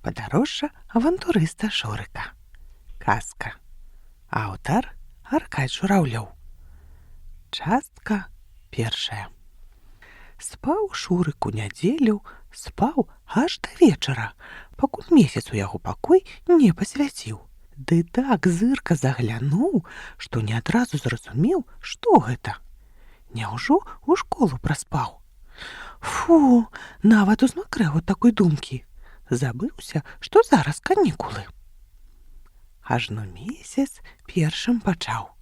Падарожжа авантурыста Шурыка. Казка. Аўтар Аркадзь Жураўлёў. Частка першая. Спаў Шурык у нядзелю, спаў аж да вечара, пакуль месяц у яго пакой не пасвяціў. Ды так зырка заглянуў, што не адразу зразумеў, што гэта. Няўжо ў школу праспаў? Фу, нават узмакрэў ад такой думкі. Забыўся, што зараз канікулы. Ажно месяц першым пачаў.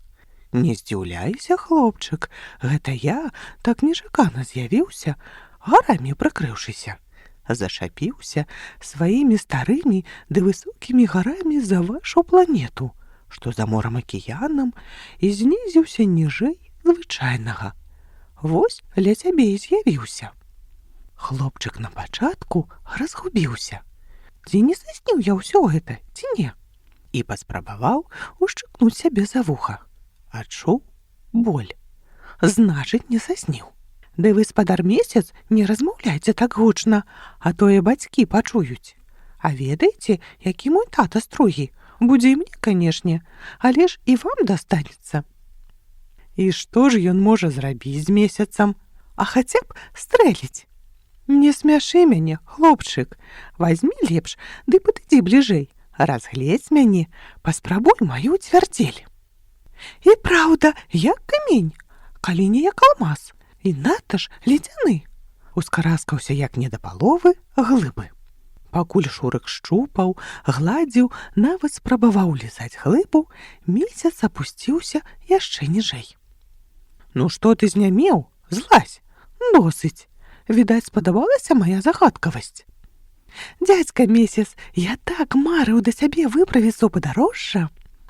Не здзіўляйся, хлопчык, гэта я так нечакана з'явіўся, гарамі прыкрыўшыся. Зашапіўся сваімі старымі ды высокімі гарамі за вашу планету, што за морам акіянам, і знізіўся ніжэй звычайнага. Вось ля цябе і з'явіўся. Хлопчык на пачатку разгубіўся. Ці не засніў я ўсё гэта, ці не? І паспрабаваў ушчыкнуць сябе за вуха. Адчуў боль. Значыць, не засніў. Ды вы, спадар месяц, не размаўляйце так гучна, а тое бацькі пачуюць. А ведаеце, які мой тата строгі? Будзе і мне, канешне, але ж і вам дастанецца. І што ж ён можа зрабіць з месяцам? А хаця б стрэліць. Не смяшы мяне, хлопчык. Вазьмі лепш, ды падыдзі бліжэй. Разгледзь мяне, паспрабуй маю цвярдзель. І праўда, як камень, калі не як алмаз. І надта ж ледзяны. Ускараскаўся як не да паловы глыбы. Пакуль Шурык шчупаў, гладзіў, нават спрабаваў лізаць глыбу, месяц апусціўся яшчэ ніжэй. Ну што ты знямеў? Злазь. Досыць. Відаць, спадабалася мая загадкавасць. Дзядзька месяц, я так марыў да сябе выправіцца ў падарожжа.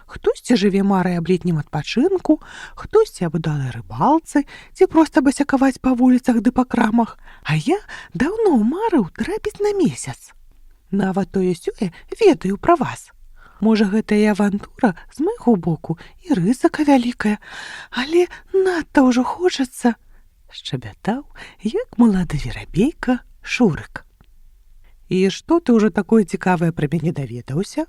Хтосьці жыве марай аб летнім адпачынку, хтосьці аб удалай рыбалцы, ці проста басякаваць па вуліцах ды па крамах, а я даўно марыў трапіць на месяц. Нават тое-сёе ведаю пра вас. Можа, гэта і авантура з майго боку, і рызыка вялікая, але надта ўжо хочацца, шчабятаў, як малады верабейка Шурык. І што ты ўжо такое цікавае пра мяне даведаўся?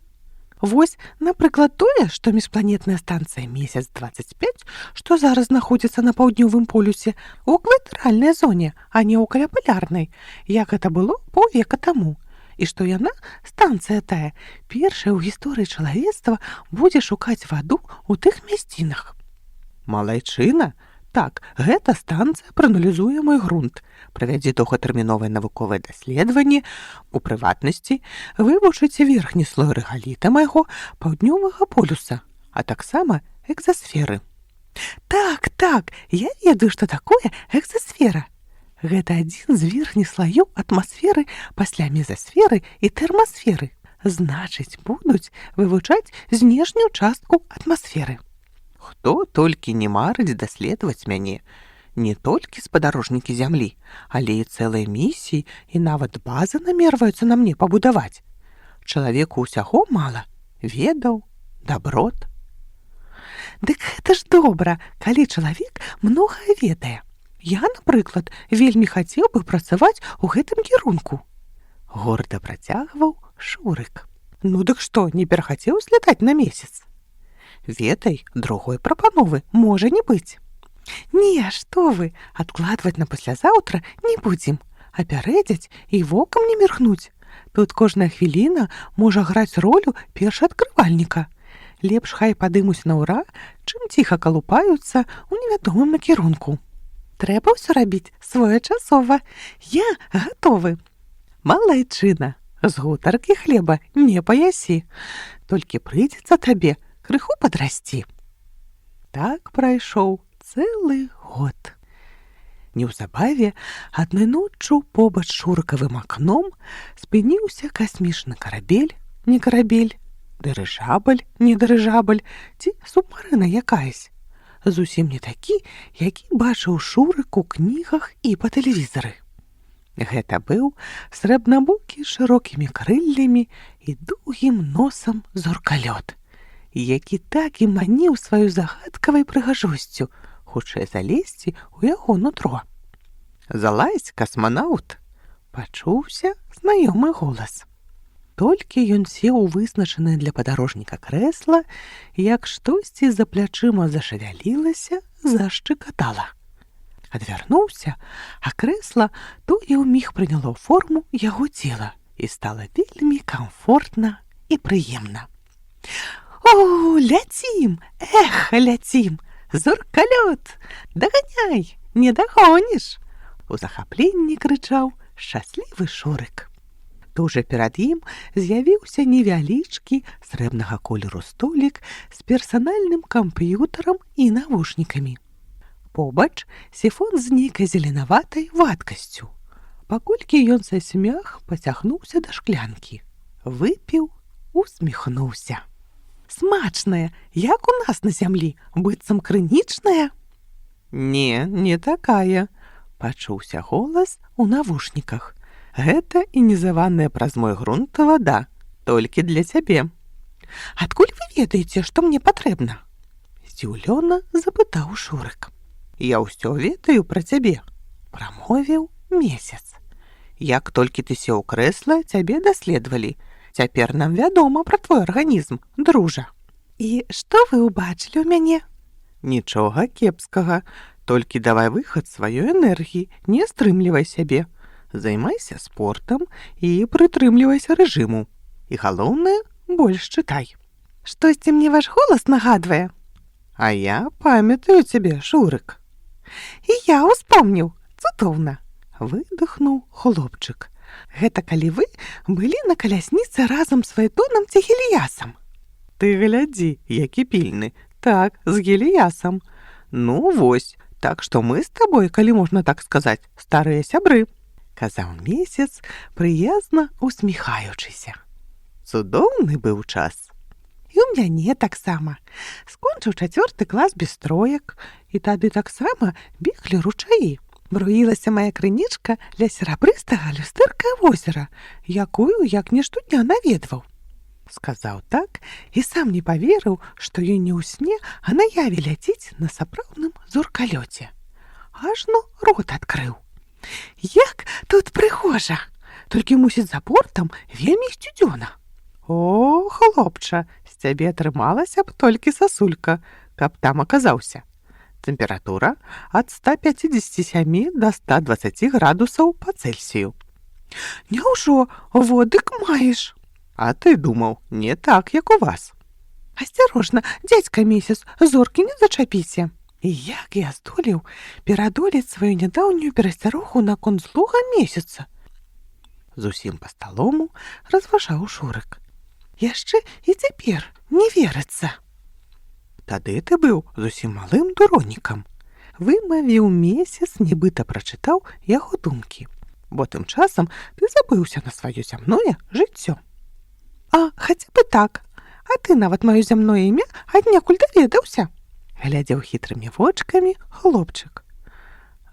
Вось, напрыклад, тое, што міжпланетная станцыя Месяц-25, што зараз знаходзіцца на паўднёвым полюсе, у экватарыяльнай зоне, а не ў каляпалярнай, як гэта было паўвека таму. І што яна, станцыя тая, першая ў гісторыі чалавецтва будзе шукаць ваду ў тых мясцінах. Малайчына? Так, гэта станцыя прааналізуе мой грунт, правядзе доўгатэрміновае навуковае даследаванне, у прыватнасці вывучыць верхні слой рэгаліта майго паўднёвага полюса, а таксама экзасферы. Так, я ведаю, што такое экзасфера. Гэта адзін з верхніх слаёў атмасферы пасля мезасферы і тэрмасферы. Значыць, будуць вывучаць знешнюю частку атмасферы. Хто толькі не марыць даследаваць мяне, не толькі спадарожнікі зямлі, але і цэлыя місіі і нават базы намерваюцца на мне пабудаваць. Чалавеку ўсяго мала, ведаў, даброт. Дык гэта ж добра, калі чалавек многае ведае. Я, напрыклад, вельмі хацеў бы працаваць у гэтым кірунку. Горда працягваў Шурык. Ну дык што, не перахацеў злятаць на месяц? Ведай, другой прапановы можа не быць. Не, што вы, адкладваць на паслязаўтра не будзем, апярэдзяць і вокам не міргнуць. Тут кожная хвіліна можа граць ролю першаадкрывальніка. Лепш хай падымуць на ўра, чым ціха калупаюцца ў невядомым накірунку. Трэба ўсё рабіць своечасова. Я гатовы. Малайчына, з гутаркі хлеба не паясі. Толькі прыйдзецца табе крыху падрасці. Так прайшоў цэлы год. Неўзабаве адной ноччу побач Шурыкавым акном спыніўся касмічны карабель, не карабель, дырыжабль, не дырыжабль, ці субмарына якаясь. Зусім не такі, які бачыў Шурык у кнігах і па тэлевізары. Гэта быў срэбнабокі з шырокімі крыллямі і доўгім носам зоркалёт, які так і маніў сваю загадкавай прыгажосцю, хутчэй залезці ў яго нутро. Залазь, касманаўт! Пачуўся знаёмы голас. Толькі ён сеў у вызначанае для падарожніка крэсла, як штосьці за плячыма зашавялілася, зашчыкатала. Адвярнуўся, а крэсла тое ўміг прыняло форму яго цела і стала вельмі камфортна і прыемна. «О, ляцім! Эх, ляцім! Зоркалёт! Даганяй! Не дагоніш!» У захапленні крычаў шчаслівы Шурык. Тужа перад ім з'явіўся невялічкі срэбнага колеру столік з персанальным камп'ютарам і навушнікамі. Побач сіфон з нейкай зеленаватай вадкасцю. Паколькі ён засмях пацягнуўся да шклянкі. Выпіў, усміхнуўся. «Смачная, як у нас на зямлі, быццам крынічная?» «Не, не такая», – пачуўся голас у навушніках. «Гэта інізаваная праз мой грунт вада, толькі для цябе». «Адкуль вы ведаеце, што мне патрэбна?» – здзіўлёна запытаў Шурык. «Я ўсё ведаю пра цябе», – прамовіў Месяц. «Як толькі ты сеў у крэсла, цябе даследавалі. Цяпер нам вядома пра твой арганізм, дружа». «І што вы ўбачылі ў мяне?» «Нічога кепскага, толькі давай выхад сваёй энергіі, не стрымлівай сябе. Займайся спортам і прытрымлівайся рэжыму. І галоўнае, больш чытай». «Штосьці мне ваш голас нагадвае?» «А я памятаю цябе, Шурык». «І я ўспомніў, цудоўна», – выдохнуў хлопчык. «Гэта калі вы былі на калясніцы разам з Фаэтонам ці Геліясам?» «Ты глядзі, які пільны. Так, з Геліясам. Ну, вось, так што мы з табой, калі можна так сказаць, старыя сябры», – казаў Месяц, прыязна усміхаючыся. «Цудоўны быў час». «І ў мяне таксама. Скончыў 4 клас без троек, і тады таксама беглі ручаі. Бруілася мая крынічка ля серабрыстага люстэрка возера, якую як не штодня наведваў». Сказаў так і сам не паверыў, што ён не ў сне, а наяве ляціць на сапраўдным зоркалёце. Ажно рот адкрыў. «Як тут прыгожа! Толькі, мусіць, за бортам вельмі сцюдзёна». «О, хлопча, з цябе атрымалася б толькі сасулька, каб там аказаўся. Тэмпература ад 157 до 120 градусаў па Цельсію». «Няўжо, водык маеш?» «А ты думаў, не так, як у вас». «Асцярожна, дзядзька Месяц, зоркі не зачапіся». І як я здолеў перадолець сваю нядаўнюю перасцярогу наконт злога Месяца? Зусім па-сталому разважаў Шурык. «Яшчэ і цяпер не верыцца». «Тады ты быў зусім малым дуронікам», – вымавіў Месяц, нібыта прачытаў яго думкі. «Бо тым часам ты забыўся на сваё зямное жыццё». «А, хаця бы так. А ты нават маё зямное імя аднекуль даведаўся», – глядзеў хітрымі вочкамі хлопчык.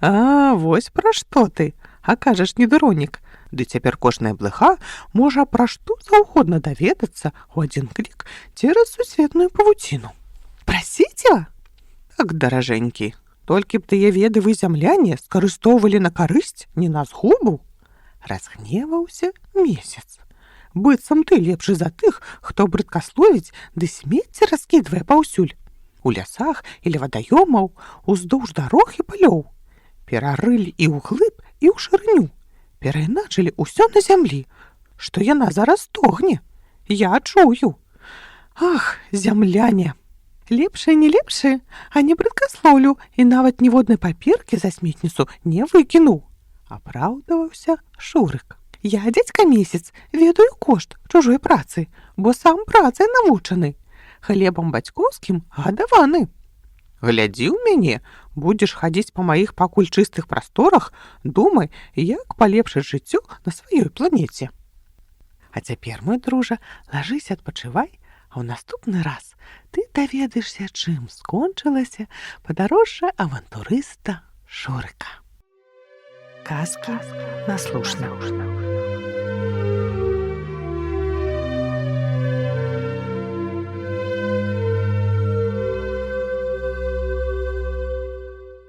«А, вось пра што ты, а кажаш, не дуронік. Ды цяпер кожная блыха можа пра што заўгодна даведацца ў адзін клік цераз сусветную павуціну». «Пра сеціва?» «Так, даражэнькі, толькі б тыя веды вы, зямляне, скарыстоўвалі на карысць, не на згубу», – разгневаўся Месяц. «Быццам ты лепшы за тых, хто брыдкасловіць ды смецце раскідвае паўсюль. У лясах или вадаёмаў, уздоўж дарог і палёў. Перарылі і ўглыб, і ў шырыню. Перайначылі ўсё на зямлі, што яна зараз стогне. Я чую. Ах, зямляне! Лепшае не лепшае, а не брыдкаслоўлю і нават ніводнай паперкі за сметніцу не выкінуў», – апраўдаваўся Шурык. «Я, дзядзька Месяц, ведаю кошт чужой працы, бо сам працай навучаны. Хлебам бацькоўскім гадаваны. Глядзі ў мяне, будзеш хадзіць па маіх пакуль чыстых прасторах, думай, як палепшыць жыццё на сваёй планеце. А цяпер, мой дружа, лажыся, адпачывай, а ў наступны раз ты даведаешся, чым скончылася падарожжа авантурыста Шурыка». Казкі на слушна.